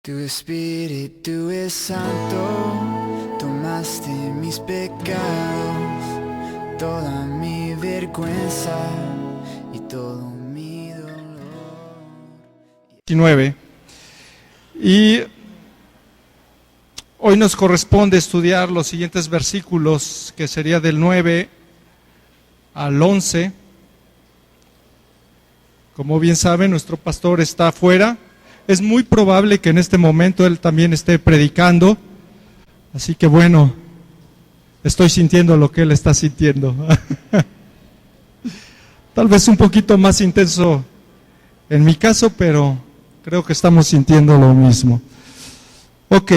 Tu espíritu es santo, tomaste mis pecados, toda mi vergüenza y todo mi dolor. 19. Y hoy nos corresponde estudiar los siguientes versículos, que sería del 9 al 11. Como bien saben, nuestro pastor está afuera. Es muy probable que en este momento él también esté predicando. Así que bueno, estoy sintiendo lo que él está sintiendo. Tal vez un poquito más intenso en mi caso, pero creo que estamos sintiendo lo mismo. Ok.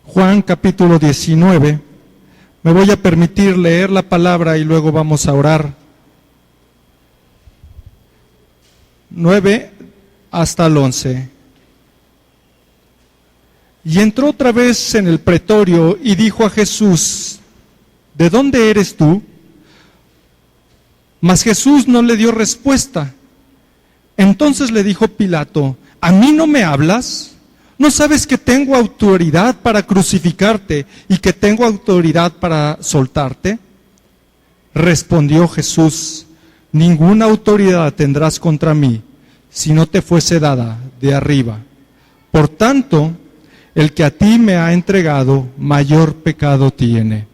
Juan capítulo 19. Me voy a permitir leer la palabra y luego vamos a orar. 9 hasta el 11. Y entró otra vez en el pretorio y dijo a Jesús: ¿de dónde eres tú? Mas Jesús no le dio respuesta. Entonces le dijo Pilato: ¿a mí no me hablas? ¿No sabes que tengo autoridad para crucificarte y que tengo autoridad para soltarte? Respondió Jesús: ninguna autoridad tendrás contra mí si no te fuese dada de arriba. Por tanto, el que a ti me ha entregado, mayor pecado tiene.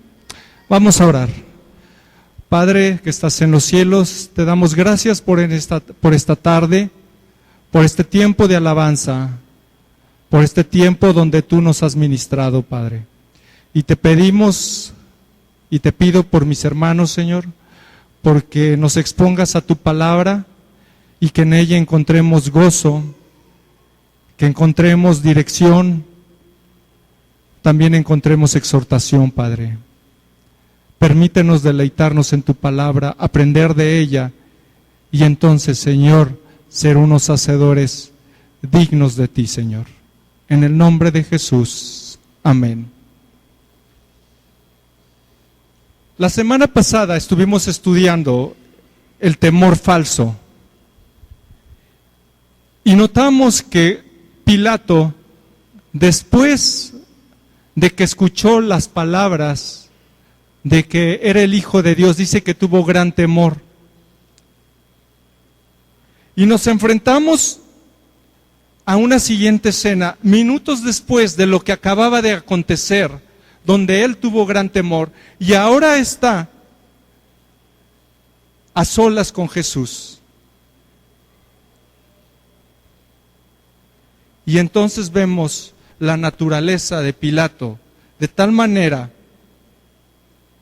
Vamos a orar. Padre que estás en los cielos, te damos gracias por esta tarde, por este tiempo de alabanza, por este tiempo donde tú nos has ministrado, Padre. Y te pedimos y te pido por mis hermanos, Señor, porque nos expongas a tu palabra y que en ella encontremos gozo, que encontremos dirección, también encontremos exhortación, Padre. Permítenos deleitarnos en tu palabra, aprender de ella y entonces, Señor, ser unos hacedores dignos de ti, Señor. En el nombre de Jesús. Amén. La semana pasada estuvimos estudiando el temor falso y notamos que Pilato, después de que escuchó las palabras de que era el Hijo de Dios, dice que tuvo gran temor. Y nos enfrentamos a una siguiente escena, minutos después de lo que acababa de acontecer, donde él tuvo gran temor, y ahora está a solas con Jesús. Y entonces vemos la naturaleza de Pilato, de tal manera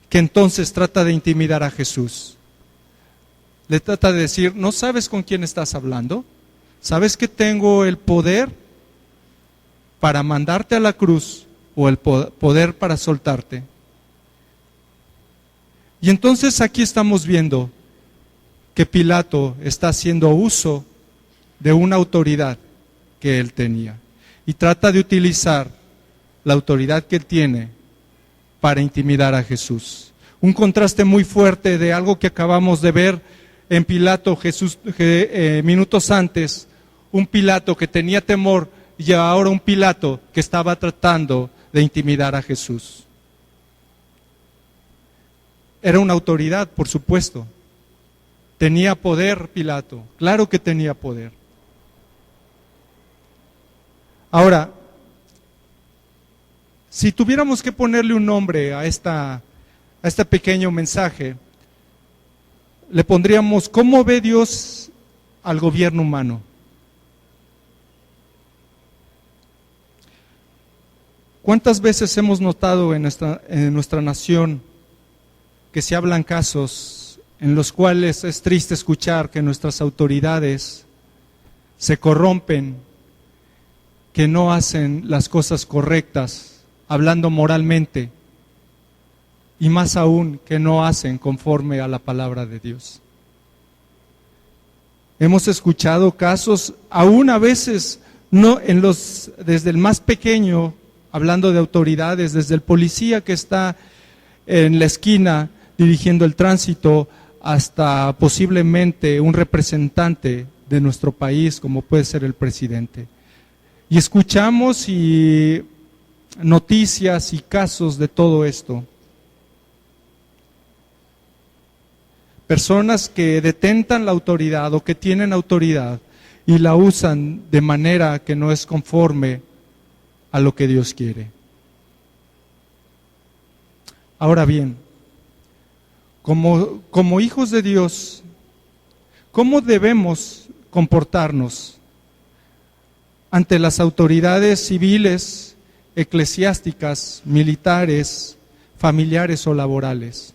que entonces trata de intimidar a Jesús. Le trata de decir: ¿no sabes con quién estás hablando? ¿Sabes que tengo el poder para mandarte a la cruz o el poder para soltarte? Y entonces aquí estamos viendo que Pilato está haciendo uso de una autoridad que él tenía y trata de utilizar la autoridad que él tiene para intimidar a Jesús. Un contraste muy fuerte de algo que acabamos de ver en Pilato, minutos antes, un Pilato que tenía temor y ahora un Pilato que estaba tratando de intimidar a Jesús. Era una autoridad, por supuesto. Tenía poder Pilato, claro que tenía poder. Ahora, si tuviéramos que ponerle un nombre a este pequeño mensaje, le pondríamos: ¿cómo ve Dios al gobierno humano? ¿Cuántas veces hemos notado en nuestra nación que se hablan casos en los cuales es triste escuchar que nuestras autoridades se corrompen, que no hacen las cosas correctas, hablando moralmente, y más aún que no hacen conforme a la palabra de Dios? Hemos escuchado casos, aún a veces no desde el más pequeño, hablando de autoridades, desde el policía que está en la esquina dirigiendo el tránsito, hasta posiblemente un representante de nuestro país, como puede ser el presidente. Y escuchamos noticias y casos de todo esto. Personas que detentan la autoridad o que tienen autoridad y la usan de manera que no es conforme a lo que Dios quiere. Ahora bien, como hijos de Dios, ¿cómo debemos comportarnos ante las autoridades civiles, eclesiásticas, militares, familiares o laborales?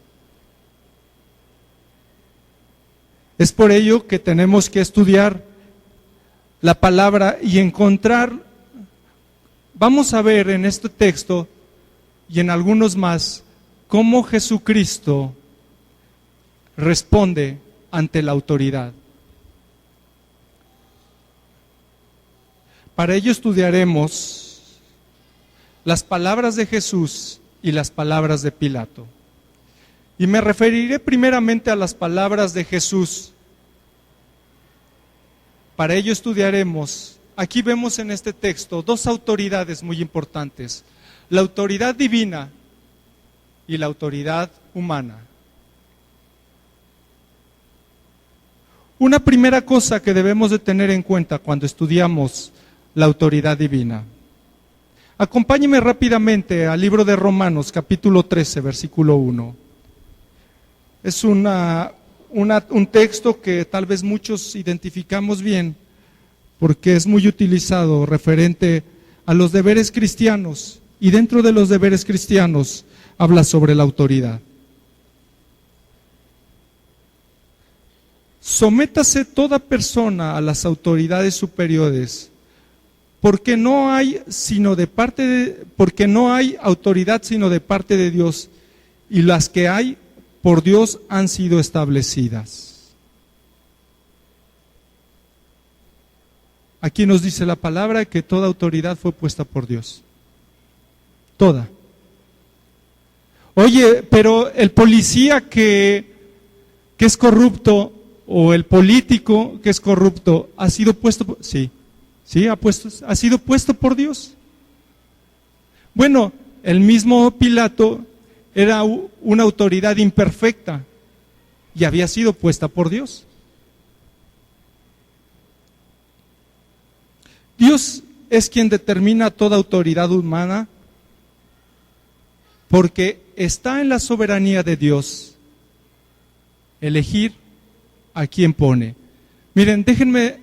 Es por ello que tenemos que estudiar la palabra y encontrar, vamos a ver en este texto y en algunos más, cómo Jesucristo responde ante la autoridad. Para ello estudiaremos las palabras de Jesús y las palabras de Pilato. Y me referiré primeramente a las palabras de Jesús. Para ello estudiaremos, aquí vemos en este texto dos autoridades muy importantes, la autoridad divina y la autoridad humana. Una primera cosa que debemos de tener en cuenta cuando estudiamos la autoridad divina. Acompáñeme rápidamente al libro de Romanos, capítulo 13, versículo 1. Es un texto que tal vez muchos identificamos bien, porque es muy utilizado referente a los deberes cristianos, y dentro de los deberes cristianos habla sobre la autoridad. Sométase toda persona a las autoridades superiores, porque no hay autoridad sino de parte de Dios, y las que hay por Dios han sido establecidas. Aquí nos dice la palabra que toda autoridad fue puesta por Dios. Toda. Oye, pero el policía que es corrupto, o el político que es corrupto, ¿ha sido puesto? Sí, ha sido puesto por Dios. Bueno, el mismo Pilato era una autoridad imperfecta y había sido puesta por Dios. Dios es quien determina toda autoridad humana, porque está en la soberanía de Dios elegir a quien pone. Miren, déjenme,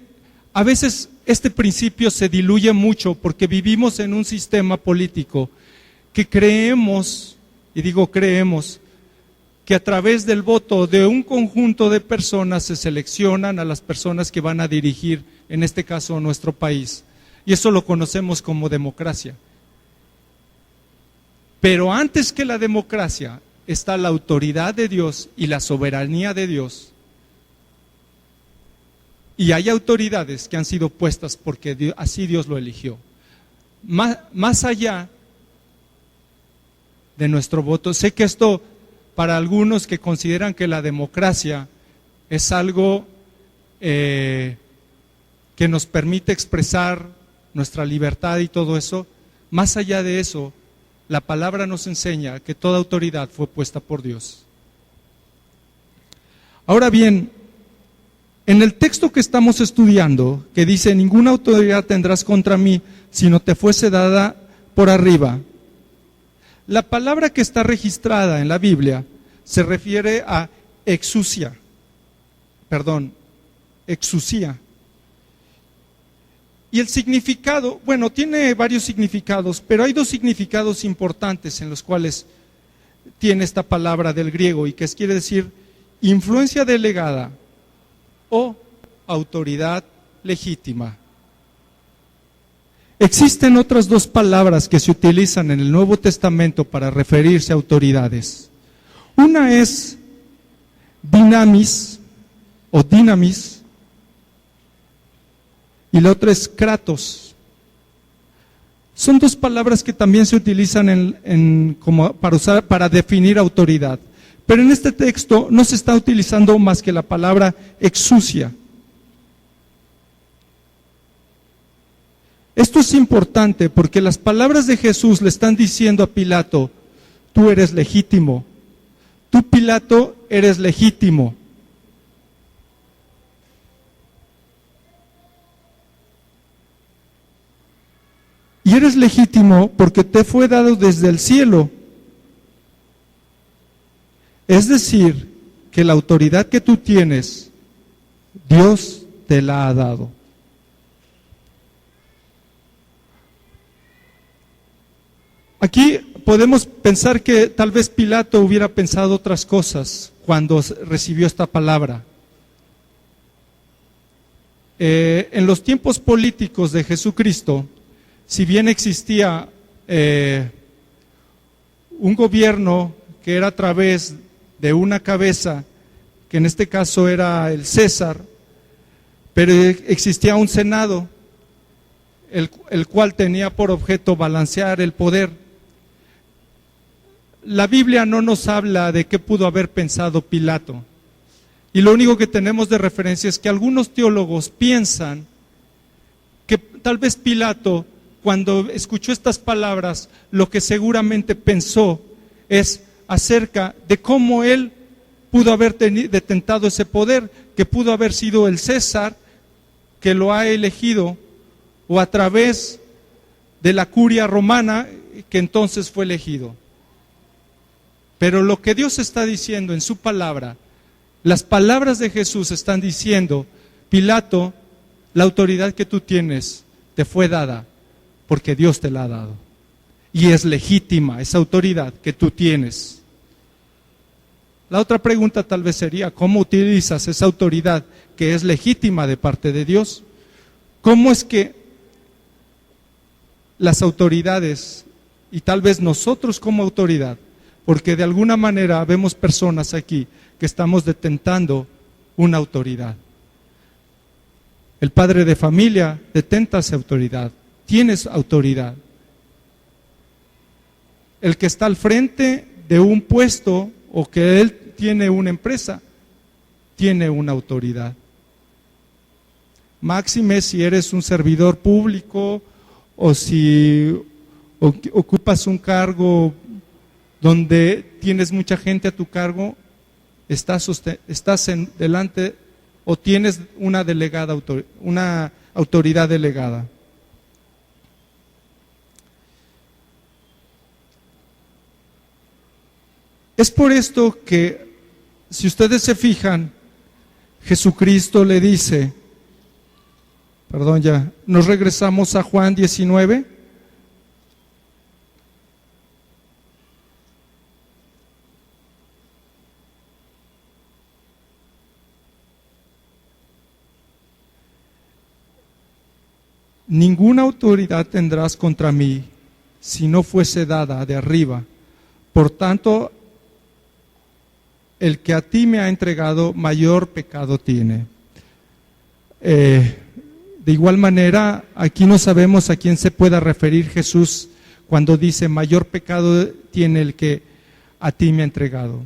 a veces este principio se diluye mucho porque vivimos en un sistema político que creemos, y digo creemos, que a través del voto de un conjunto de personas se seleccionan a las personas que van a dirigir, en este caso, nuestro país. Y eso lo conocemos como democracia. Pero antes que la democracia está la autoridad de Dios y la soberanía de Dios. Y hay autoridades que han sido puestas porque así Dios lo eligió. Más allá de nuestro voto. Sé que esto, para algunos que consideran que la democracia es algo que nos permite expresar nuestra libertad y todo eso, más allá de eso, la palabra nos enseña que toda autoridad fue puesta por Dios. Ahora bien, en el texto que estamos estudiando, que dice, ninguna autoridad tendrás contra mí, sino te fuese dada por arriba. La palabra que está registrada en la Biblia se refiere a exousia. Y el significado, bueno, tiene varios significados, pero hay dos significados importantes en los cuales tiene esta palabra del griego, y que quiere decir influencia delegada o autoridad legítima. Existen otras dos palabras que se utilizan en el Nuevo Testamento para referirse a autoridades. Una es dinamis o dinamis y la otra es kratos. Son dos palabras que también se utilizan para definir autoridad. Pero en este texto no se está utilizando más que la palabra exousia. Esto es importante porque las palabras de Jesús le están diciendo a Pilato: tú eres legítimo, tú, Pilato, eres legítimo. Y eres legítimo porque te fue dado desde el cielo. Es decir, que la autoridad que tú tienes, Dios te la ha dado. Aquí podemos pensar que tal vez Pilato hubiera pensado otras cosas cuando recibió esta palabra. En los tiempos políticos de Jesucristo, si bien existía un gobierno que era a través de una cabeza, que en este caso era el César, pero existía un Senado, el cual tenía por objeto balancear el poder. La Biblia no nos habla de qué pudo haber pensado Pilato, y lo único que tenemos de referencia es que algunos teólogos piensan que tal vez Pilato, cuando escuchó estas palabras, lo que seguramente pensó es acerca de cómo él pudo haber detentado ese poder, que pudo haber sido el César que lo ha elegido, o a través de la curia romana que entonces fue elegido. Pero lo que Dios está diciendo en su palabra, las palabras de Jesús están diciendo: Pilato, la autoridad que tú tienes te fue dada porque Dios te la ha dado. Y es legítima esa autoridad que tú tienes. La otra pregunta tal vez sería: ¿cómo utilizas esa autoridad que es legítima de parte de Dios? ¿Cómo es que las autoridades, y tal vez nosotros como autoridad, porque de alguna manera vemos personas aquí que estamos detentando una autoridad? El padre de familia detenta esa autoridad, tienes autoridad. El que está al frente de un puesto o que él tiene una empresa, tiene una autoridad. Máxime si eres un servidor público o si ocupas un cargo donde tienes mucha gente a tu cargo, estás delante o tienes una autoridad delegada. Es por esto que, si ustedes se fijan, Jesucristo le dice, nos regresamos a Juan 19. Ninguna autoridad tendrás contra mí si no fuese dada de arriba. Por tanto, el que a ti me ha entregado, mayor pecado tiene. De igual manera, aquí no sabemos a quién se pueda referir Jesús cuando dice: mayor pecado tiene el que a ti me ha entregado.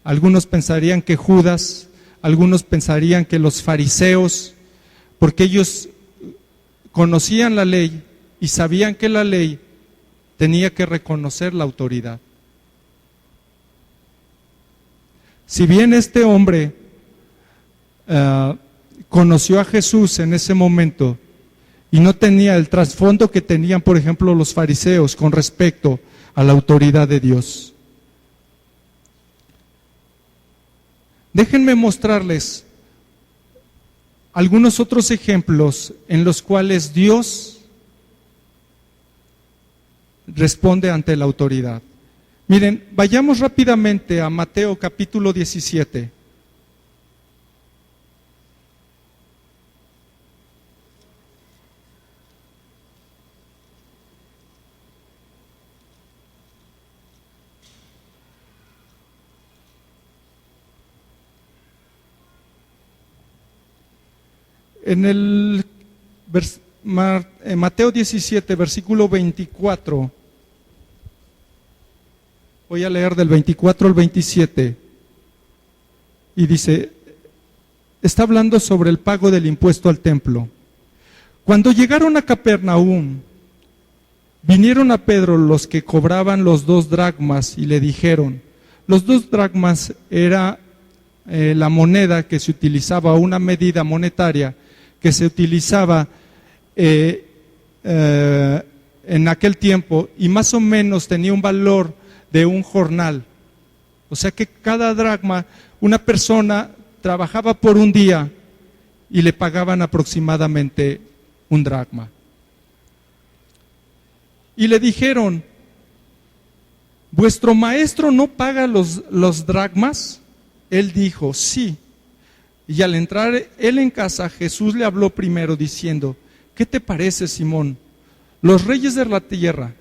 Algunos pensarían que Judas, algunos pensarían que los fariseos, porque ellos conocían la ley y sabían que la ley tenía que reconocer la autoridad. Si bien este hombre conoció a Jesús en ese momento y no tenía el trasfondo que tenían, por ejemplo, los fariseos con respecto a la autoridad de Dios. Déjenme mostrarles algunos otros ejemplos en los cuales Dios responde ante la autoridad. Miren, vayamos rápidamente a Mateo capítulo 17. En el Mateo 17, versículo 24, voy a leer del 24 al 27, y dice, está hablando sobre el pago del impuesto al templo. Cuando llegaron a Capernaum, vinieron a Pedro los que cobraban los 2 dracmas y le dijeron, los 2 dracmas era la moneda que se utilizaba, una medida monetaria que se utilizaba en aquel tiempo y más o menos tenía un valor de un jornal. O sea que cada dracma, una persona trabajaba por un día y le pagaban aproximadamente un dracma. Y le dijeron, ¿vuestro maestro no paga los dracmas? Él dijo, sí. Y al entrar él en casa, Jesús le habló primero diciendo, ¿qué te parece, Simón? Los reyes de la tierra,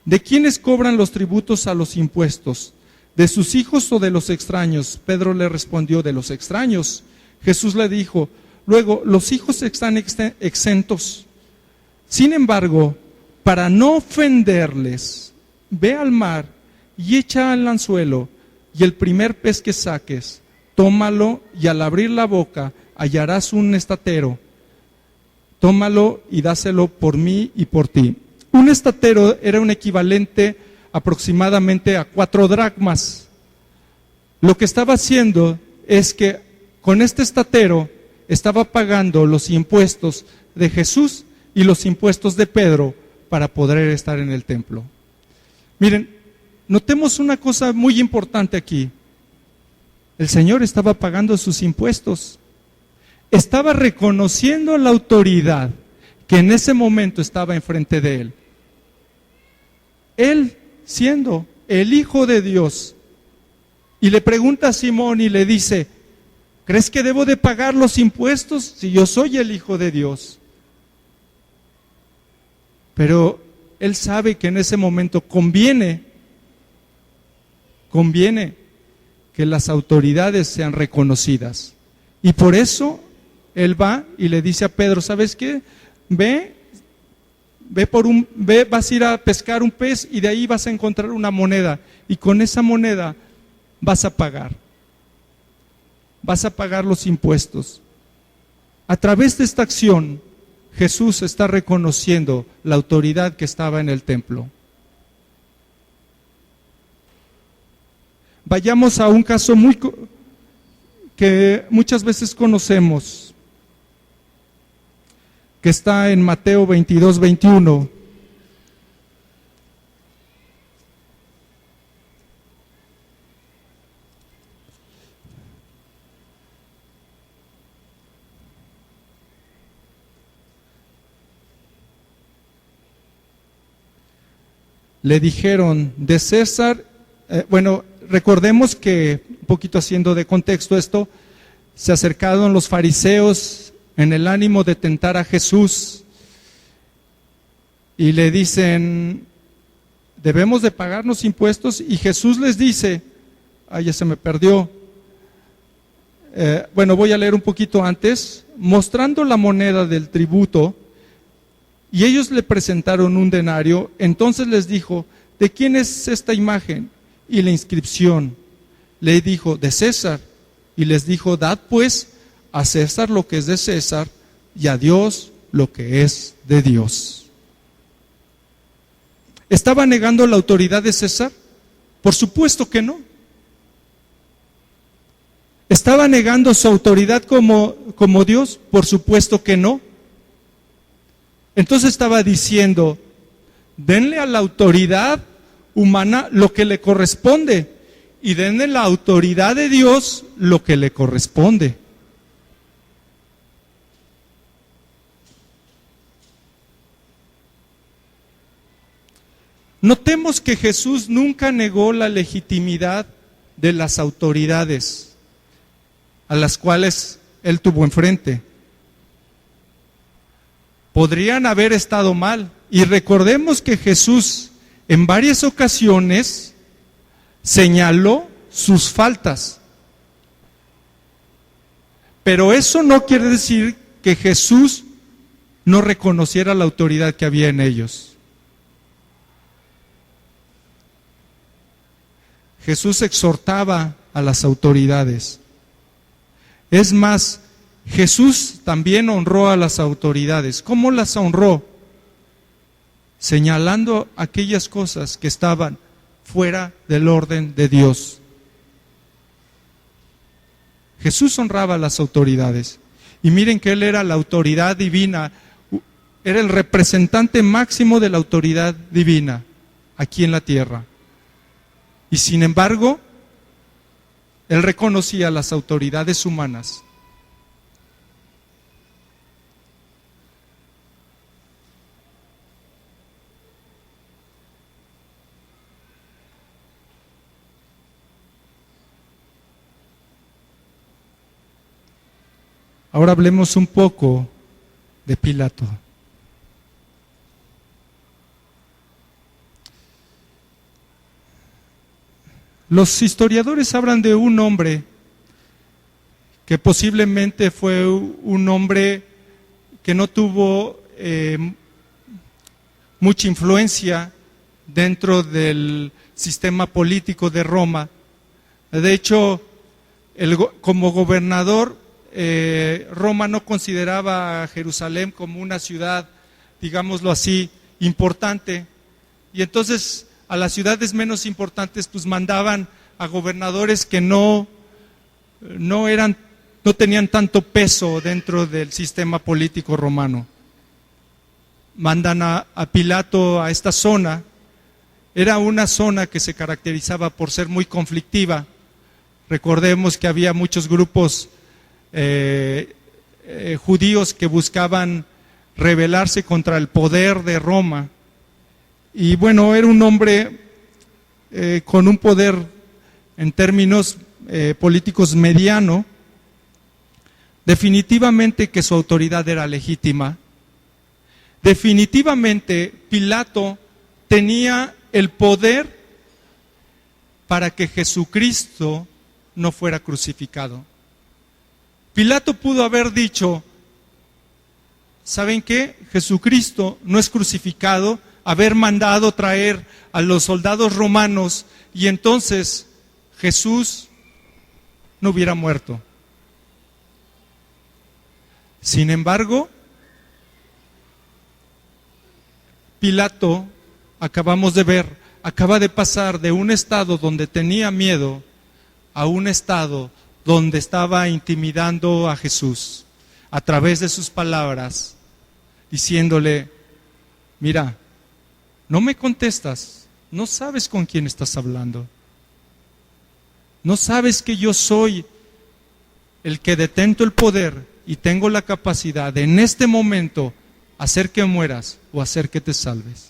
¿de quiénes cobran los tributos a los impuestos? ¿De sus hijos o de los extraños? Pedro le respondió, de los extraños. Jesús le dijo, luego, los hijos están exentos. Sin embargo, para no ofenderles, ve al mar y echa al anzuelo, y el primer pez que saques, tómalo, y al abrir la boca hallarás un estatero. Tómalo y dáselo por mí y por ti. Un estatero era un equivalente aproximadamente a 4 dracmas. Lo que estaba haciendo es que con este estatero estaba pagando los impuestos de Jesús y los impuestos de Pedro para poder estar en el templo. Miren, notemos una cosa muy importante aquí. El Señor estaba pagando sus impuestos. Estaba reconociendo la autoridad que en ese momento estaba enfrente de él. Él, siendo el Hijo de Dios, y le pregunta a Simón y le dice, ¿crees que debo de pagar los impuestos si yo soy el Hijo de Dios? Pero él sabe que en ese momento conviene que las autoridades sean reconocidas. Y por eso él va y le dice a Pedro, ¿sabes qué? Ve, vas a ir a pescar un pez y de ahí vas a encontrar una moneda. Y con esa moneda vas a pagar los impuestos. A través de esta acción, Jesús está reconociendo la autoridad que estaba en el templo. Vayamos a un caso que muchas veces conocemos, que está en Mateo 22, 21. Le dijeron, de César, recordemos que, un poquito haciendo de contexto esto, se acercaron los fariseos en el ánimo de tentar a Jesús y le dicen, debemos de pagarnos impuestos, y Jesús les dice, ya se me perdió, voy a leer un poquito antes, mostrando la moneda del tributo, y ellos le presentaron un denario. Entonces les dijo, ¿de quién es esta imagen y la inscripción? Le dijo, de César. Y les dijo, dad pues a César lo que es de César y a Dios lo que es de Dios. ¿Estaba negando la autoridad de César? Por supuesto que no. ¿Estaba negando su autoridad como Dios? Por supuesto que no. Entonces estaba diciendo, denle a la autoridad humana lo que le corresponde y denle a la autoridad de Dios lo que le corresponde. Notemos que Jesús nunca negó la legitimidad de las autoridades a las cuales él tuvo enfrente. Podrían haber estado mal. Y recordemos que Jesús en varias ocasiones señaló sus faltas. Pero eso no quiere decir que Jesús no reconociera la autoridad que había en ellos. Jesús exhortaba a las autoridades. Es más, Jesús también honró a las autoridades. ¿Cómo las honró? Señalando aquellas cosas que estaban fuera del orden de Dios. Jesús honraba a las autoridades. Y miren que Él era la autoridad divina, era el representante máximo de la autoridad divina aquí en la tierra. Y sin embargo, Él reconocía a las autoridades humanas. Ahora hablemos un poco de Pilato. Los historiadores hablan de un hombre que posiblemente fue un hombre que no tuvo mucha influencia dentro del sistema político de Roma. De hecho, como gobernador, Roma no consideraba a Jerusalén como una ciudad, digámoslo así, importante. Y entonces a las ciudades menos importantes pues mandaban a gobernadores que no tenían tanto peso dentro del sistema político romano. Mandan a Pilato a esta zona. Era una zona que se caracterizaba por ser muy conflictiva. Recordemos que había muchos grupos judíos que buscaban rebelarse contra el poder de Roma. Y bueno, era un hombre con un poder en términos políticos mediano. Definitivamente que su autoridad era legítima. Definitivamente Pilato tenía el poder para que Jesucristo no fuera crucificado. Pilato pudo haber dicho, ¿saben qué? Jesucristo no es crucificado, haber mandado traer a los soldados romanos y entonces Jesús no hubiera muerto. Sin embargo, Pilato, acabamos de ver, acaba de pasar de un estado donde tenía miedo a un estado donde estaba intimidando a Jesús a través de sus palabras, diciéndole, mira, no me contestas, no sabes con quién estás hablando, no sabes que yo soy el que detento el poder y tengo la capacidad de en este momento hacer que mueras o hacer que te salves.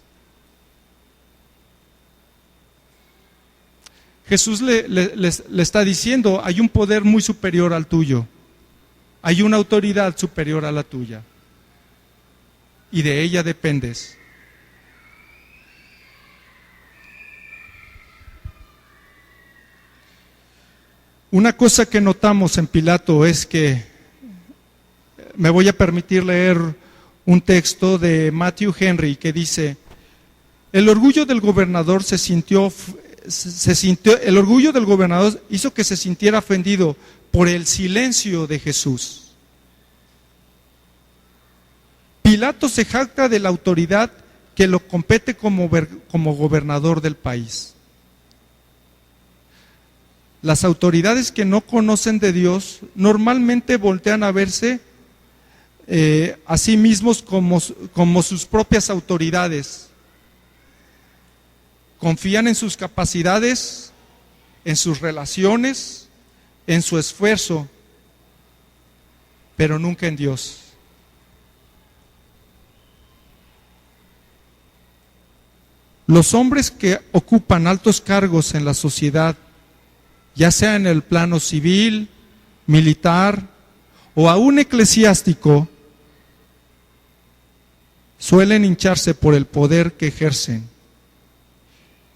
Jesús le está diciendo, hay un poder muy superior al tuyo, hay una autoridad superior a la tuya, y de ella dependes. Una cosa que notamos en Pilato es que, me voy a permitir leer un texto de Matthew Henry que dice, el orgullo del gobernador el orgullo del gobernador hizo que se sintiera ofendido por el silencio de Jesús. Pilato se jacta de la autoridad que lo compete como gobernador del país. Las autoridades que no conocen de Dios normalmente voltean a verse a sí mismos como sus propias autoridades. Confían en sus capacidades, en sus relaciones, en su esfuerzo, pero nunca en Dios. Los hombres que ocupan altos cargos en la sociedad, ya sea en el plano civil, militar o aún eclesiástico, suelen hincharse por el poder que ejercen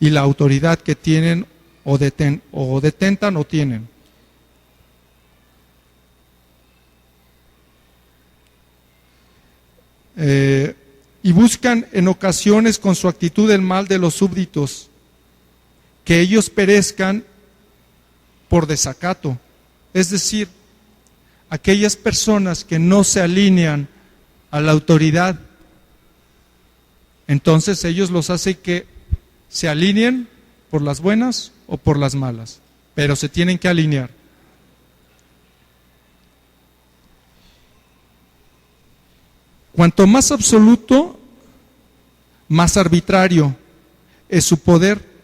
y la autoridad que tienen o detentan o tienen. Y buscan en ocasiones con su actitud el mal de los súbditos, que ellos perezcan por desacato. Es decir, aquellas personas que no se alinean a la autoridad, entonces ellos los hacen que se alineen por las buenas o por las malas, pero se tienen que alinear. Cuanto más absoluto, más arbitrario es su poder.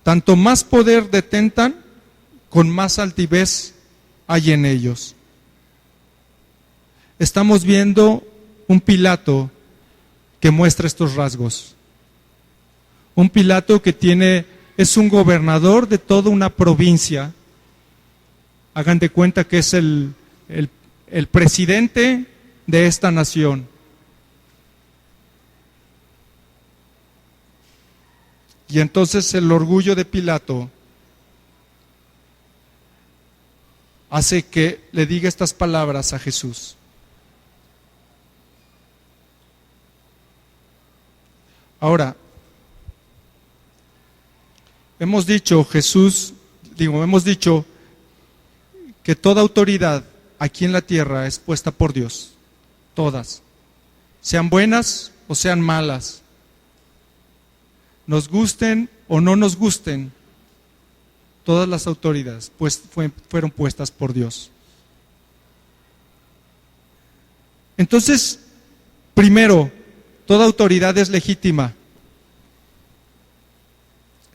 Tanto más poder detentan, con más altivez hay en ellos. Estamos viendo un Pilato que muestra estos rasgos. Un Pilato que es un gobernador de toda una provincia. Hagan de cuenta que es el presidente de esta nación. Y entonces el orgullo de Pilato hace que le diga estas palabras a Jesús. Ahora, hemos dicho que toda autoridad aquí en la tierra es puesta por Dios, todas, sean buenas o sean malas, nos gusten o no nos gusten, todas las autoridades fueron puestas por Dios. Entonces, primero, toda autoridad es legítima.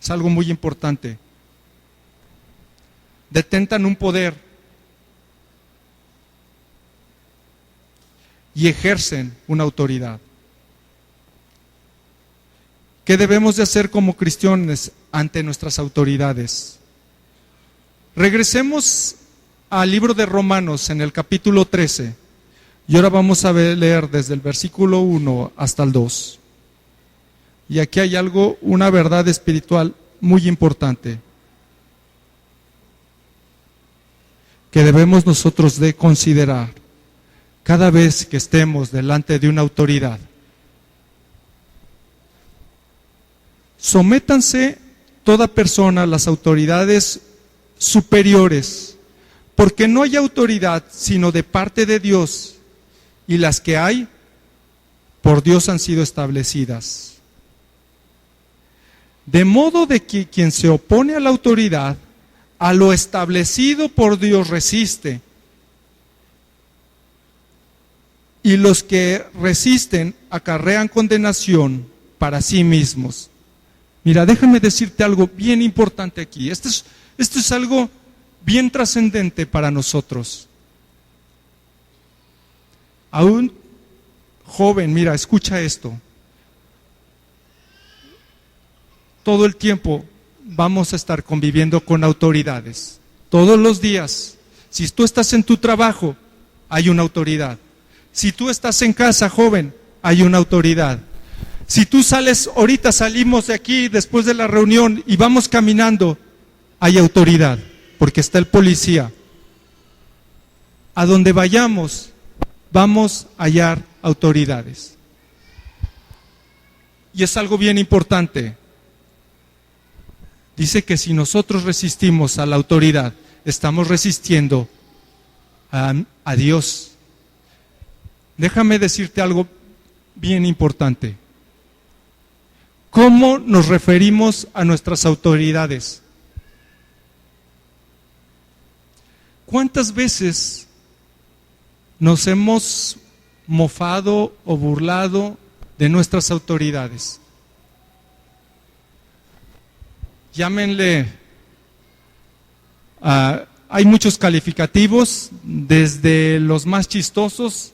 Es algo muy importante. Detentan un poder y ejercen una autoridad. ¿Qué debemos de hacer como cristianos ante nuestras autoridades? Regresemos al libro de Romanos en el capítulo 13 y ahora vamos a leer desde el versículo 1 hasta el 2. Y aquí hay una verdad espiritual muy importante que debemos nosotros de considerar cada vez que estemos delante de una autoridad. Sométanse toda persona a las autoridades superiores, porque no hay autoridad sino de parte de Dios, y las que hay, por Dios han sido establecidas. De modo de que quien se opone a la autoridad, a lo establecido por Dios resiste, y los que resisten acarrean condenación para sí mismos. Mira, déjame decirte algo bien importante aquí. Esto es algo bien trascendente para nosotros. A un joven, mira, escucha esto. Todo el tiempo vamos a estar conviviendo con autoridades. Todos los días. Si tú estás en tu trabajo, hay una autoridad. Si tú estás en casa, joven, hay una autoridad. Si tú sales, ahorita salimos de aquí después de la reunión y vamos caminando, hay autoridad, porque está el policía. A donde vayamos, vamos a hallar autoridades. Y es algo bien importante. Dice que si nosotros resistimos a la autoridad, estamos resistiendo a Dios. Déjame decirte algo bien importante. ¿Cómo nos referimos a nuestras autoridades? ¿Cuántas veces nos hemos mofado o burlado de nuestras autoridades? Llámenle, hay muchos calificativos, desde los más chistosos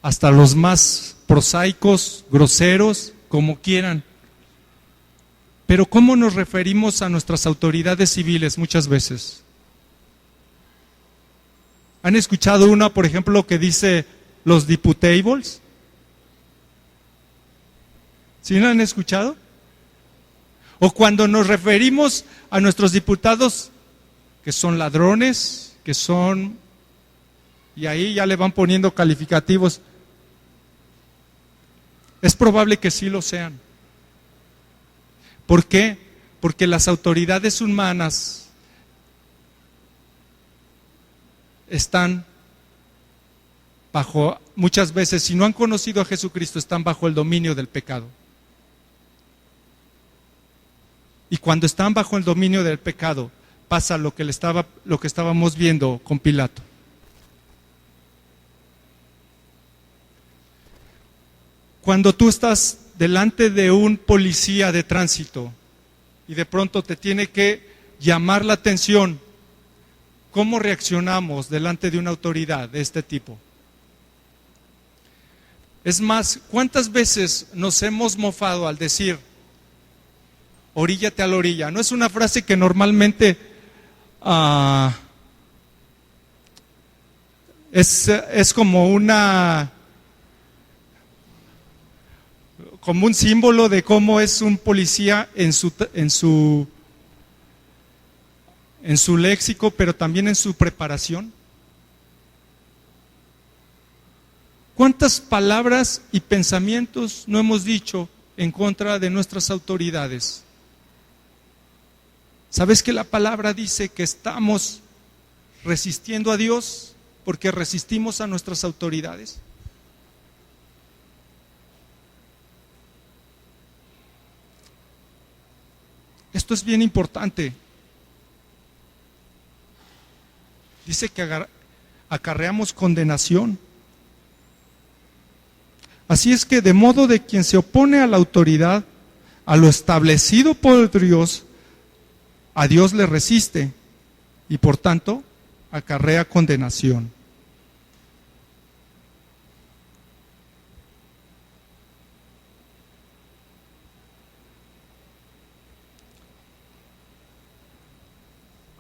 hasta los más prosaicos, groseros, como quieran. Pero ¿cómo nos referimos a nuestras autoridades civiles muchas veces? ¿Han escuchado una, por ejemplo, que dice los diputables? ¿Sí la han escuchado? O cuando nos referimos a nuestros diputados que son ladrones, que son... y ahí ya le van poniendo calificativos. Es probable que sí lo sean. ¿Por qué? Porque las autoridades humanas están bajo, muchas veces, si no han conocido a Jesucristo, están bajo el dominio del pecado. Y cuando están bajo el dominio del pecado, pasa lo que estábamos viendo con Pilato. Cuando tú estás delante de un policía de tránsito y de pronto te tiene que llamar la atención, ¿cómo reaccionamos delante de una autoridad de este tipo? Es más, ¿cuántas veces nos hemos mofado al decir, oríllate a la orilla? No es una frase que normalmente es como un símbolo de cómo es un policía en su léxico, pero también en su preparación. ¿Cuántas palabras y pensamientos no hemos dicho en contra de nuestras autoridades? ¿Sabes que la palabra dice que estamos resistiendo a Dios porque resistimos a nuestras autoridades? Esto es bien importante. Dice que acarreamos condenación. Así es que de modo de quien se opone a la autoridad, a lo establecido por Dios, a Dios le resiste y por tanto acarrea condenación.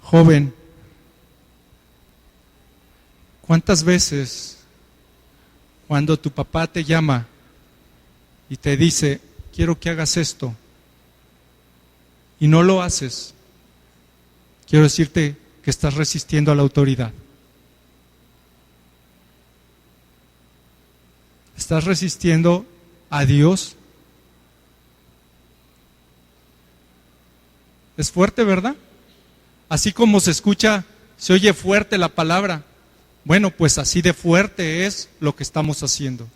Joven, ¿cuántas veces cuando tu papá te llama y te dice, quiero que hagas esto, y no lo haces? Quiero decirte que estás resistiendo a la autoridad. Estás resistiendo a Dios. Es fuerte, ¿verdad? Así como se escucha, se oye fuerte la palabra. Bueno, pues así de fuerte es lo que estamos haciendo.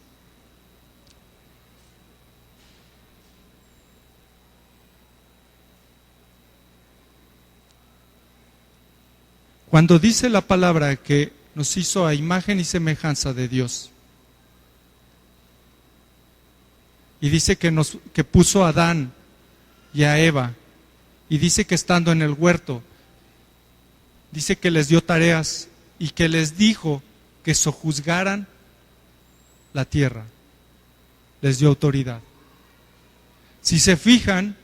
Cuando dice la palabra que nos hizo a imagen y semejanza de Dios, y dice que puso a Adán y a Eva, y dice que estando en el huerto, dice que les dio tareas y que les dijo que sojuzgaran la tierra. Les dio autoridad. Si se fijan,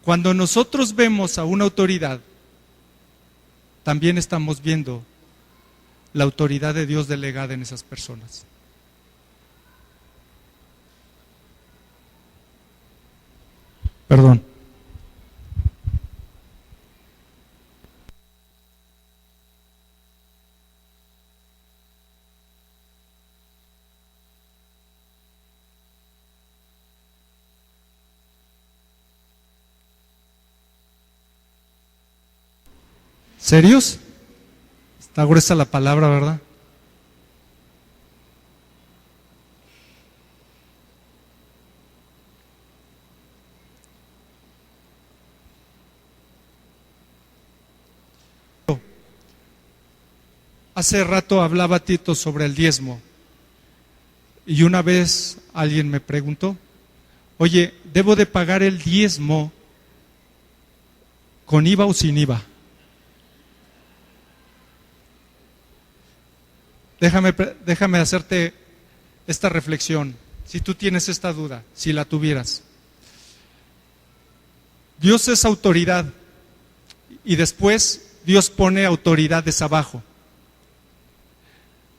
cuando nosotros vemos a una autoridad, también estamos viendo la autoridad de Dios delegada en esas personas. Perdón. ¿Serios? Está gruesa la palabra, ¿verdad? Hace rato hablaba Tito sobre el diezmo. Y una vez alguien me preguntó, oye, ¿debo de pagar el diezmo con IVA o sin IVA? Déjame hacerte esta reflexión, si tú tienes esta duda, si la tuvieras. Dios es autoridad y después Dios pone autoridades abajo.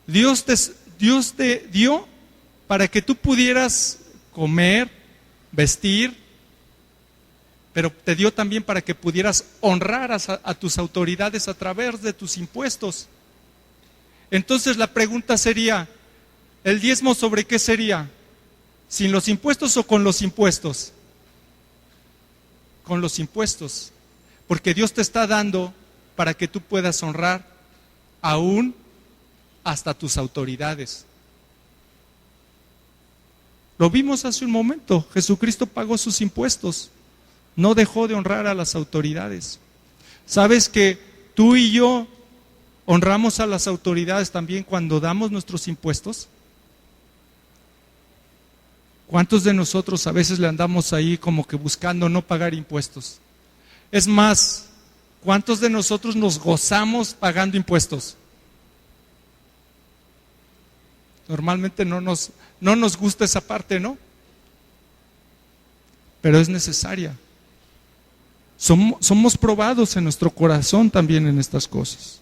Dios te dio para que tú pudieras comer, vestir, pero te dio también para que pudieras honrar a tus autoridades a través de tus impuestos. Entonces la pregunta sería, ¿el diezmo sobre qué sería? ¿Sin los impuestos o con los impuestos? Con los impuestos, porque Dios te está dando para que tú puedas honrar aún hasta tus autoridades. Lo vimos hace un momento, Jesucristo pagó sus impuestos, no dejó de honrar a las autoridades. ¿Sabes que tú y yo honramos a las autoridades también cuando damos nuestros impuestos? ¿Cuántos de nosotros a veces le andamos ahí como que buscando no pagar impuestos? Es más, ¿cuántos de nosotros nos gozamos pagando impuestos? Normalmente no nos gusta esa parte, ¿no? Pero es necesaria. Somos probados en nuestro corazón también en estas cosas.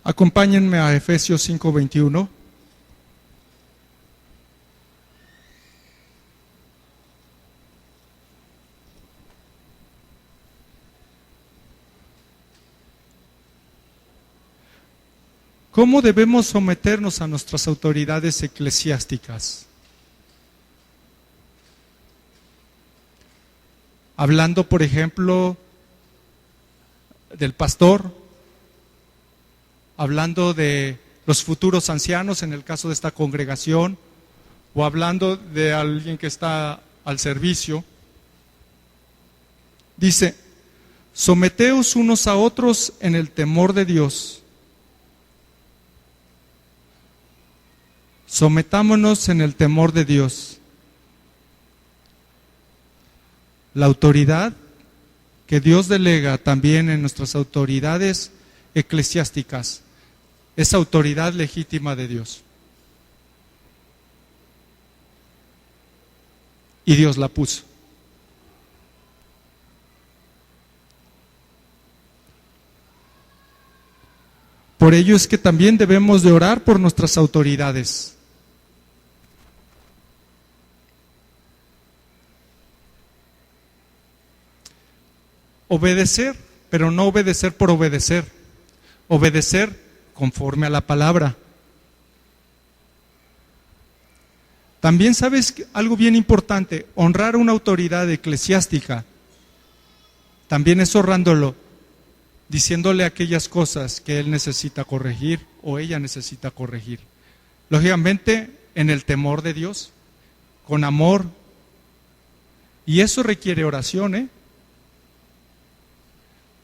Acompáñenme a Efesios 5:21. ¿Cómo debemos someternos a nuestras autoridades eclesiásticas? Hablando, por ejemplo, del pastor, hablando de los futuros ancianos en el caso de esta congregación, o hablando de alguien que está al servicio. Dice, someteos unos a otros en el temor de Dios. Sometámonos en el temor de Dios. La autoridad que Dios delega también en nuestras autoridades eclesiásticas es autoridad legítima de Dios. Y Dios la puso. Por ello es que también debemos de orar por nuestras autoridades. Obedecer, pero no obedecer por obedecer. Obedecer conforme a la palabra. También sabes algo bien importante, honrar a una autoridad eclesiástica. También es honrándolo, diciéndole aquellas cosas que él necesita corregir o ella necesita corregir. Lógicamente, en el temor de Dios, con amor. Y eso requiere oración, ¿eh?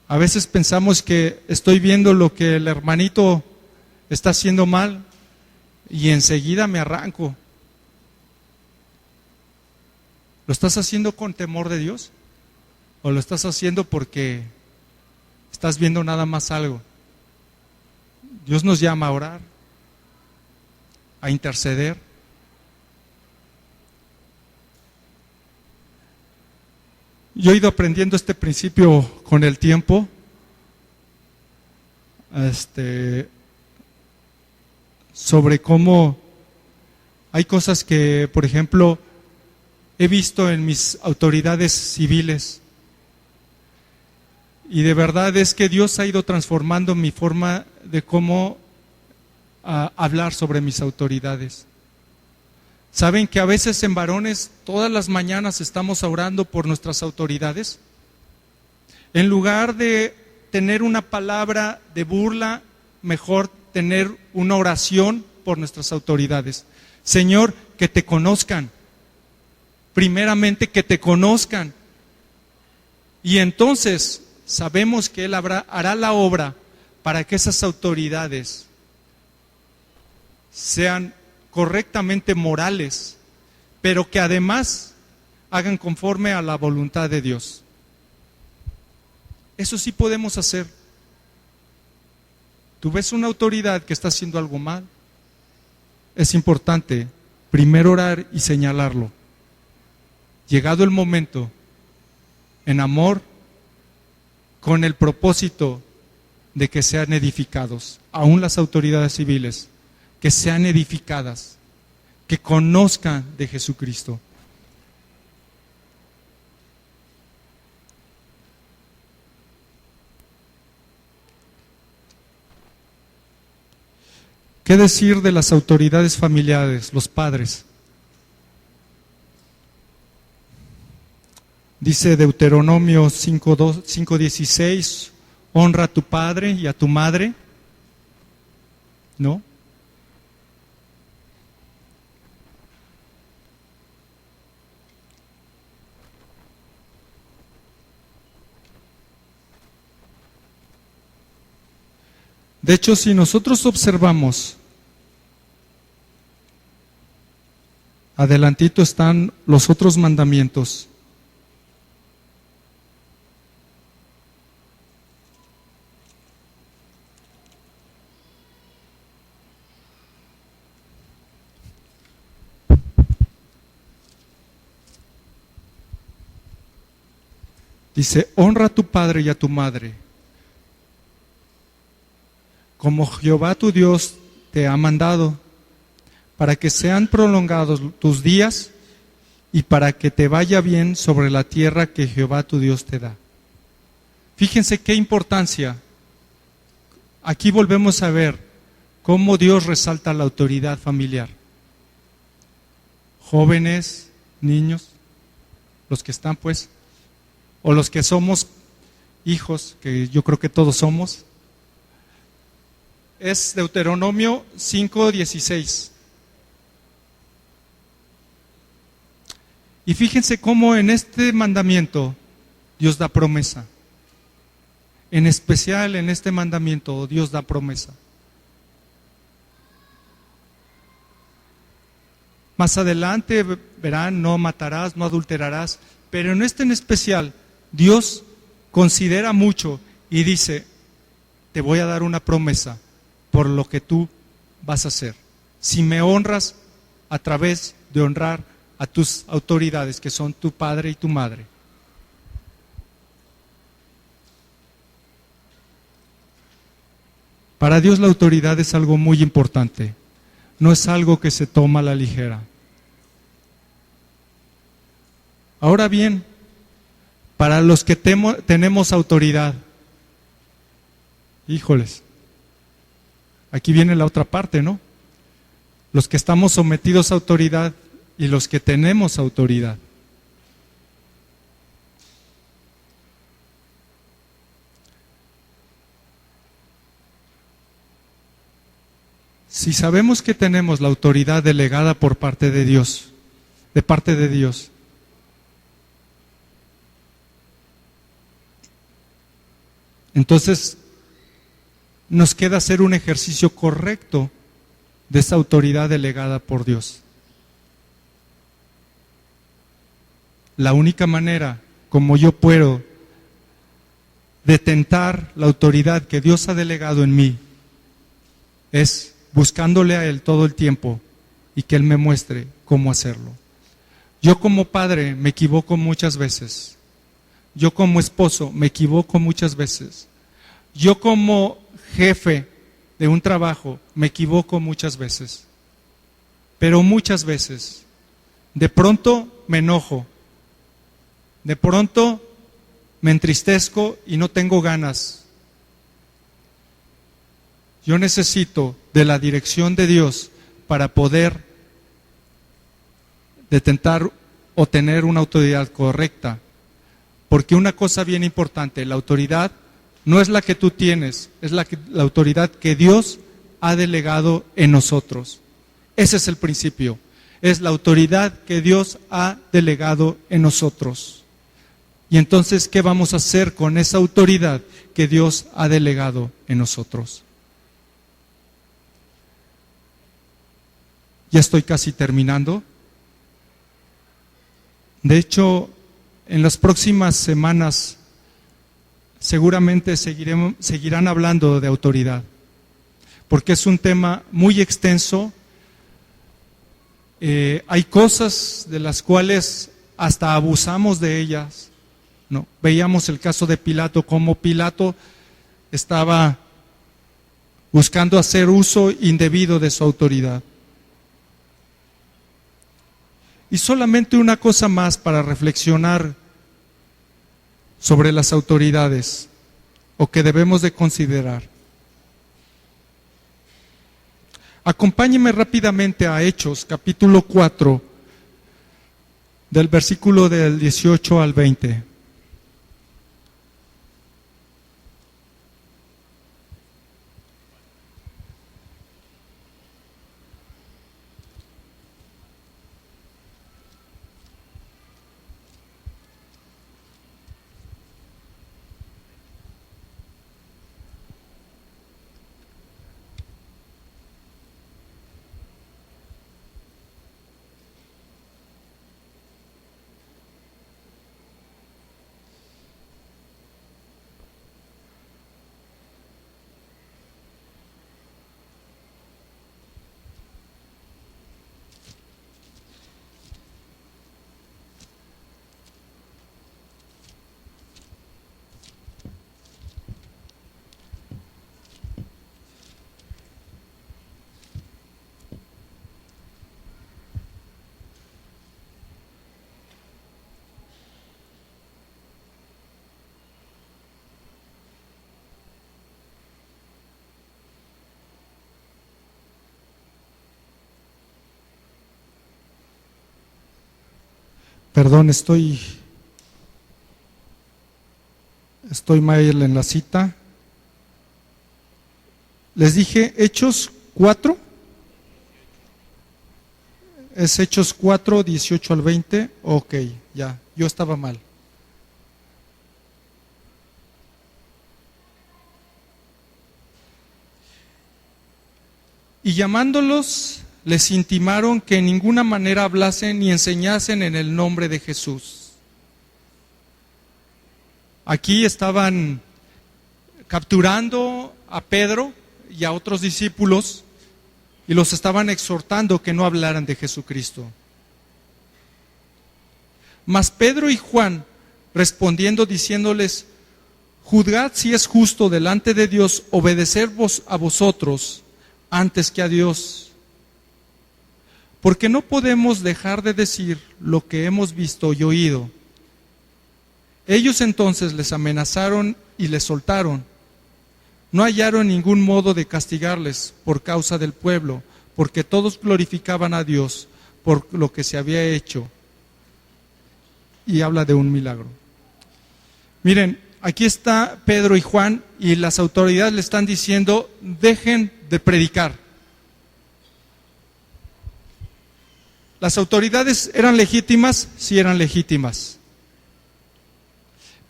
A veces pensamos que estoy viendo lo que el hermanito está haciendo mal y enseguida me arranco. ¿Lo estás haciendo con temor de Dios? ¿O lo estás haciendo porque estás viendo nada más algo? Dios nos llama a orar, a interceder. Yo he ido aprendiendo este principio con el tiempo. Sobre cómo hay cosas que, por ejemplo, he visto en mis autoridades civiles. Y de verdad es que Dios ha ido transformando mi forma de cómo hablar sobre mis autoridades. ¿Saben que a veces en varones todas las mañanas estamos orando por nuestras autoridades? En lugar de tener una palabra de burla, mejor tener una oración por nuestras autoridades. Señor, que te conozcan. Primeramente que te conozcan. Y entonces sabemos que Él hará la obra para que esas autoridades sean correctamente morales, pero que además hagan conforme a la voluntad de Dios. Eso sí podemos hacer. Tú ves una autoridad que está haciendo algo mal, es importante primero orar y señalarlo. Llegado el momento, en amor, con el propósito de que sean edificados, aún las autoridades civiles, que sean edificadas, que conozcan de Jesucristo. ¿Qué decir de las autoridades familiares, los padres? Dice Deuteronomio 5:16, honra a tu padre y a tu madre, ¿no? De hecho, si nosotros observamos, adelantito están los otros mandamientos. Dice, honra a tu padre y a tu madre, como Jehová tu Dios te ha mandado, para que sean prolongados tus días y para que te vaya bien sobre la tierra que Jehová tu Dios te da. Fíjense qué importancia. Aquí volvemos a ver cómo Dios resalta la autoridad familiar. Jóvenes, niños, los que están pues, o los que somos hijos, que yo creo que todos somos. Es Deuteronomio 5:16. Y fíjense cómo en este mandamiento Dios da promesa. En especial en este mandamiento Dios da promesa. Más adelante verán, no matarás, no adulterarás, pero en este en especial Dios considera mucho y dice, te voy a dar una promesa por lo que tú vas a hacer. Si me honras a través de honrar a tus autoridades, que son tu padre y tu madre. Para Dios la autoridad es algo muy importante, no es algo que se toma a la ligera. Ahora bien, para los que tenemos autoridad, híjoles, aquí viene la otra parte, ¿no? Los que estamos sometidos a autoridad y los que tenemos autoridad. Si sabemos que tenemos la autoridad delegada por parte de Dios, entonces nos queda hacer un ejercicio correcto de esa autoridad delegada por Dios. La única manera como yo puedo detentar la autoridad que Dios ha delegado en mí es buscándole a Él todo el tiempo y que Él me muestre cómo hacerlo. Yo como padre me equivoco muchas veces. Yo como esposo me equivoco muchas veces. Yo como jefe de un trabajo me equivoco muchas veces. Pero muchas veces, de pronto me enojo. De pronto me entristezco y no tengo ganas. Yo necesito de la dirección de Dios para poder detentar o tener una autoridad correcta. Porque una cosa bien importante, la autoridad no es la que tú tienes, es la autoridad que Dios ha delegado en nosotros. Ese es el principio, es la autoridad que Dios ha delegado en nosotros. Y entonces, ¿qué vamos a hacer con esa autoridad que Dios ha delegado en nosotros? Ya estoy casi terminando. De hecho, en las próximas semanas seguramente seguirán hablando de autoridad, porque es un tema muy extenso. Hay cosas de las cuales hasta abusamos de ellas, ¿no? Veíamos el caso de Pilato, cómo Pilato estaba buscando hacer uso indebido de su autoridad. Y solamente una cosa más para reflexionar sobre las autoridades, o que debemos de considerar. Acompáñenme rápidamente a Hechos, capítulo 4, del versículo del 18 al 20. Perdón, estoy mal en la cita. Les dije Hechos 4. Es Hechos 4, 18 al 20. Ok, ya, yo estaba mal. Y llamándolos, les intimaron que en ninguna manera hablasen ni enseñasen en el nombre de Jesús. Aquí estaban capturando a Pedro y a otros discípulos y los estaban exhortando que no hablaran de Jesucristo. Mas Pedro y Juan, respondiendo, diciéndoles: juzgad si es justo delante de Dios obedecer a vosotros antes que a Dios. Porque no podemos dejar de decir lo que hemos visto y oído. Ellos entonces les amenazaron y les soltaron. No hallaron ningún modo de castigarles por causa del pueblo, porque todos glorificaban a Dios por lo que se había hecho. Y habla de un milagro. Miren, aquí está Pedro y Juan y las autoridades le están diciendo: dejen de predicar. ¿Las autoridades eran legítimas? Sí, eran legítimas.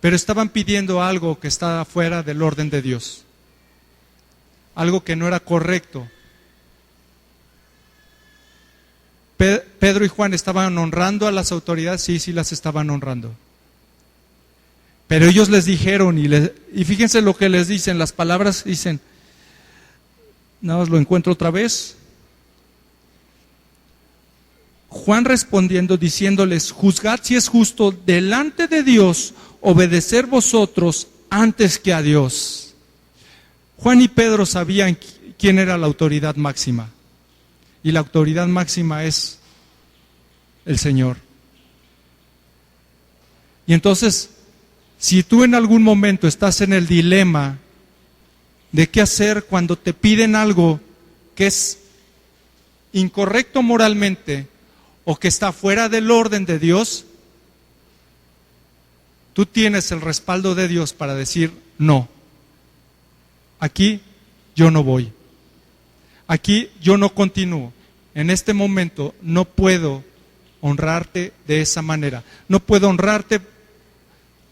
Pero estaban pidiendo algo que estaba fuera del orden de Dios. Algo que no era correcto. Pedro y Juan estaban honrando a las autoridades, sí las estaban honrando. Pero ellos les dijeron, y fíjense lo que les dicen, las palabras dicen, nada más lo encuentro otra vez. Juan respondiendo, diciéndoles: juzgad si es justo delante de Dios obedecer vosotros antes que a Dios. Juan y Pedro sabían quién era la autoridad máxima. Y la autoridad máxima es el Señor. Y entonces, si tú en algún momento estás en el dilema de qué hacer cuando te piden algo que es incorrecto moralmente o que está fuera del orden de Dios, tú tienes el respaldo de Dios para decir: no, aquí yo no voy, aquí yo no continúo, en este momento no puedo honrarte de esa manera, no puedo honrarte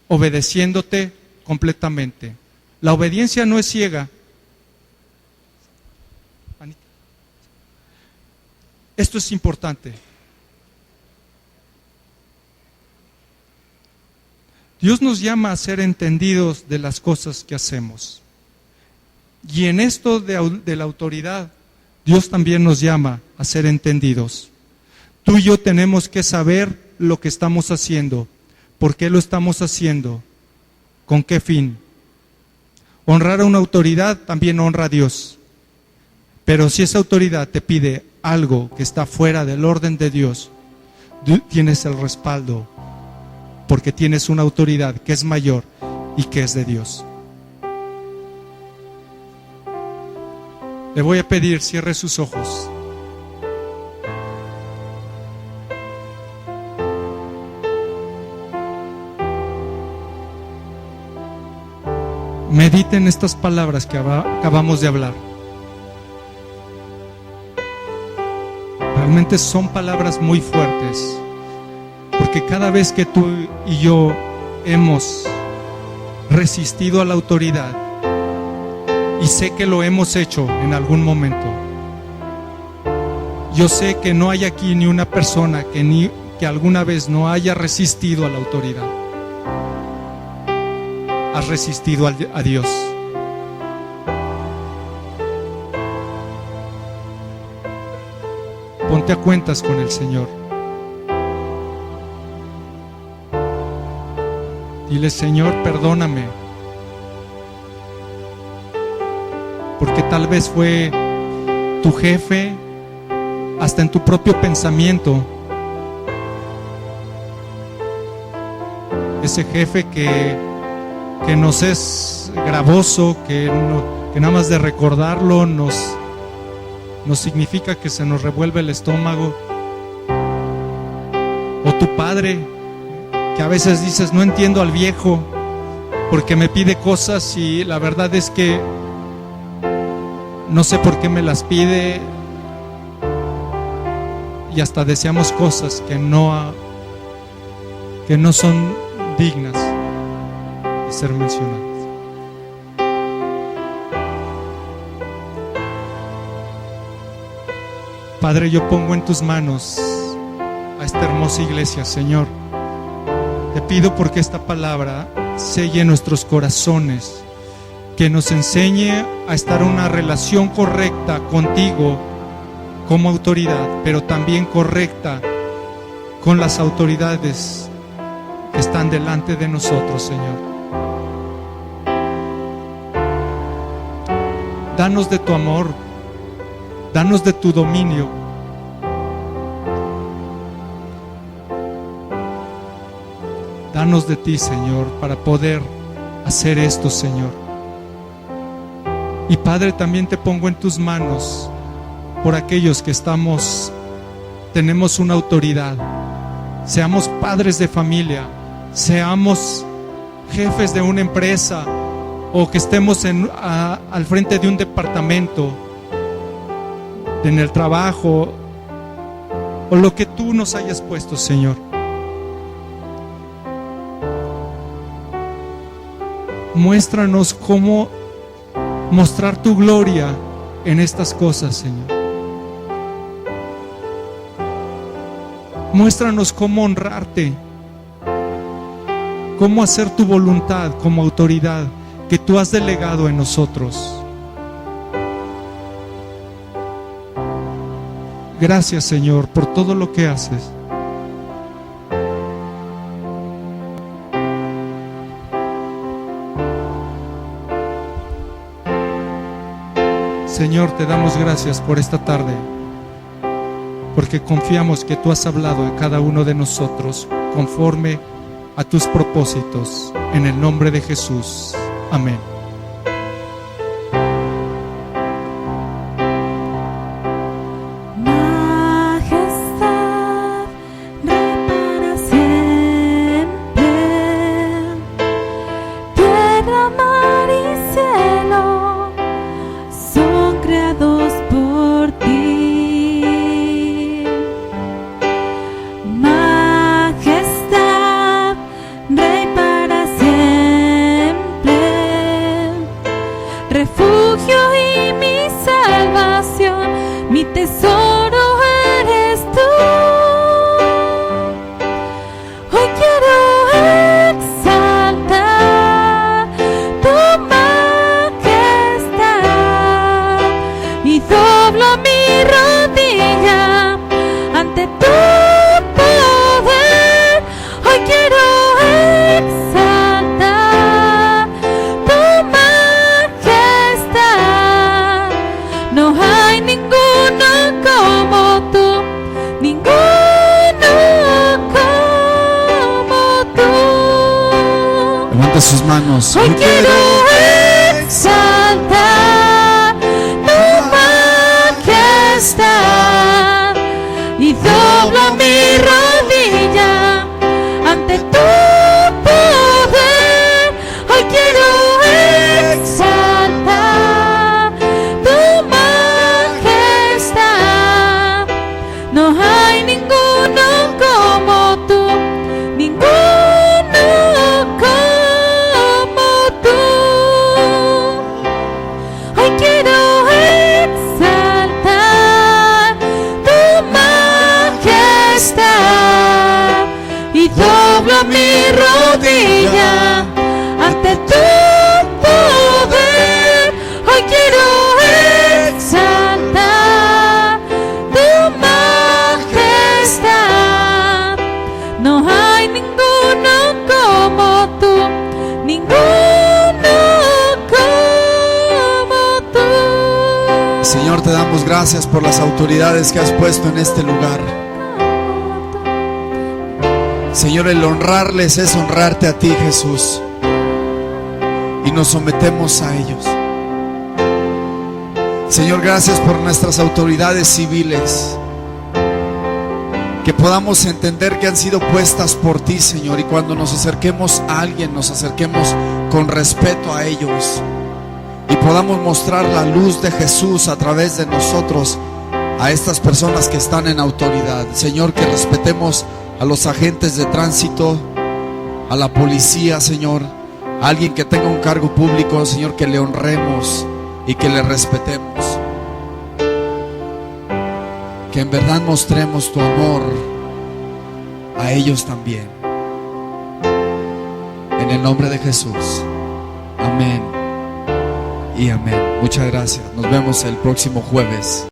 obedeciéndote completamente. La obediencia no es ciega. Esto es importante. Dios nos llama a ser entendidos de las cosas que hacemos. Y en esto de la autoridad, Dios también nos llama a ser entendidos. Tú y yo tenemos que saber lo que estamos haciendo, por qué lo estamos haciendo, con qué fin. Honrar a una autoridad también honra a Dios. Pero si esa autoridad te pide algo que está fuera del orden de Dios, tienes el respaldo, porque tienes una autoridad que es mayor y que es de Dios. Le voy a pedir, cierre sus ojos. mediten estas palabras que acabamos de hablar. Realmente son palabras muy fuertes, porque cada vez que tú y yo hemos resistido a la autoridad, y sé que lo hemos hecho en algún momento, yo sé que no hay aquí ni una persona que alguna vez no haya resistido a la autoridad. Has resistido a Dios. Ponte a cuentas con el Señor. Dile: Señor, perdóname, porque tal vez fue tu jefe, hasta en tu propio pensamiento, ese jefe que nos es gravoso, que nada más de recordarlo nos significa que se nos revuelve el estómago. O tu padre, que a veces dices: no entiendo al viejo porque me pide cosas y la verdad es que no sé por qué me las pide, y hasta deseamos cosas que no son dignas de ser mencionadas. Padre, yo pongo en tus manos a esta hermosa iglesia, Señor. Te pido porque esta palabra selle nuestros corazones, que nos enseñe a estar en una relación correcta contigo como autoridad, pero también correcta con las autoridades que están delante de nosotros, Señor. Danos de tu amor, danos de tu dominio. Danos de ti, Señor, para poder hacer esto, Señor. Y Padre, también te pongo en tus manos por aquellos que tenemos una autoridad, seamos padres de familia, seamos jefes de una empresa, o que estemos al frente de un departamento, en el trabajo, o lo que tú nos hayas puesto, Señor. Muéstranos cómo mostrar tu gloria en estas cosas, Señor. Muéstranos cómo honrarte, cómo hacer tu voluntad como autoridad que tú has delegado en nosotros. Gracias, Señor, por todo lo que haces. Señor, te damos gracias por esta tarde, porque confiamos que tú has hablado de cada uno de nosotros conforme a tus propósitos. En el nombre de Jesús. Amén. Sus manos. Hoy quiero exaltar tu majestad y doblo mi rodilla ante tu poder. Hoy quiero Señor, te damos gracias por las autoridades que has puesto en este lugar. Señor, el honrarles es honrarte a ti, Jesús, y nos sometemos a ellos. Señor, gracias por nuestras autoridades civiles, que podamos entender que han sido puestas por ti, Señor, y cuando nos acerquemos a alguien, nos acerquemos con respeto a ellos y podamos mostrar la luz de Jesús a través de nosotros a estas personas que están en autoridad. Señor, que respetemos a los agentes de tránsito, a la policía, Señor, a alguien que tenga un cargo público, Señor, que le honremos y que le respetemos. Que en verdad mostremos tu amor a ellos también. En el nombre de Jesús. Amén y amén. Muchas gracias. Nos vemos el próximo jueves.